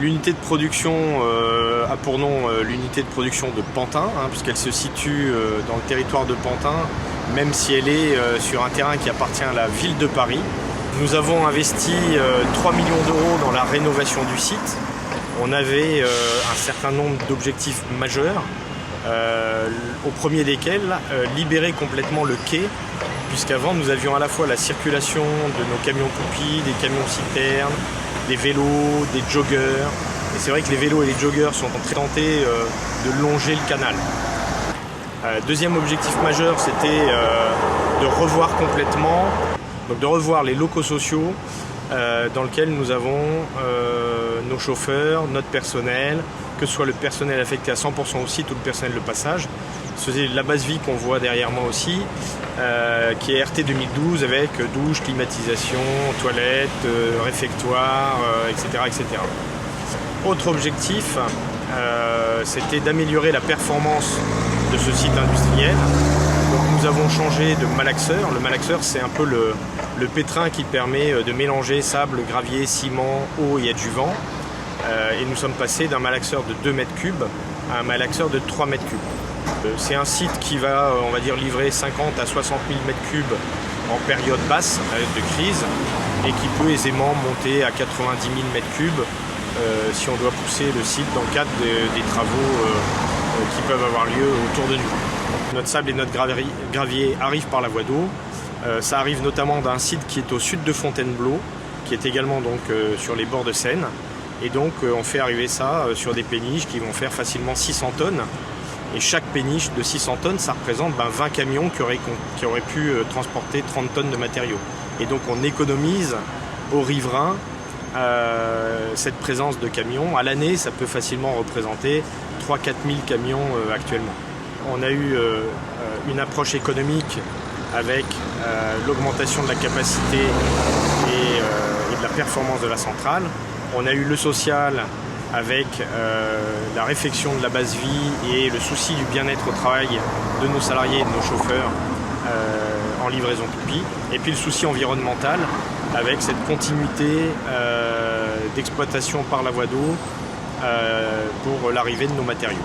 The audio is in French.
L'unité de production a pour nom l'unité de production de Pantin, puisqu'elle se situe dans le territoire de Pantin, même si elle est sur un terrain qui appartient à la ville de Paris. Nous avons investi 3 millions d'euros dans la rénovation du site. On avait un certain nombre d'objectifs majeurs, au premier desquels libérer complètement le quai, puisqu'avant nous avions à la fois la circulation de nos camions poupies, des camions citernes, des vélos, des joggers. Et c'est vrai que les vélos et les joggers sont très tentés de longer le canal. Deuxième objectif majeur, c'était de revoir complètement, donc de revoir les locaux sociaux dans lesquels nous avons nos chauffeurs, notre personnel, que ce soit le personnel affecté à 100% au site ou le personnel de passage. C'est la base vie qu'on voit derrière moi aussi, qui est RT 2012 avec douche, climatisation, toilettes, réfectoire, etc., etc. Autre objectif, c'était d'améliorer la performance de ce site industriel. Donc nous avons changé de malaxeur. Le malaxeur, c'est un peu le pétrin qui permet de mélanger sable, gravier, ciment, eau et adjuvant. Et nous sommes passés d'un malaxeur de 2 mètres cubes à un malaxeur de 3 mètres cubes. C'est un site qui va, on va dire, livrer 50 à 60 000 mètres cubes en période basse, en période de crise, et qui peut aisément monter à 90 000 mètres cubes si on doit pousser le site dans le cadre des travaux qui peuvent avoir lieu autour de nous. Notre sable et notre gravier arrivent par la voie d'eau. Ça arrive notamment d'un site qui est au sud de Fontainebleau, qui est également donc sur les bords de Seine. Et donc on fait arriver ça sur des péniches qui vont faire facilement 600 tonnes. Et chaque péniche de 600 tonnes, ça représente 20 camions qui auraient pu transporter 30 tonnes de matériaux. Et donc on économise aux riverains cette présence de camions. À l'année, ça peut facilement représenter 3 000 à 4 000 camions actuellement. On a eu une approche économique avec l'augmentation de la capacité et de la performance de la centrale. On a eu le social avec la réflexion de la base vie et le souci du bien-être au travail de nos salariés et de nos chauffeurs en livraison poupie. Et puis le souci environnemental avec cette continuité d'exploitation par la voie d'eau pour l'arrivée de nos matériaux.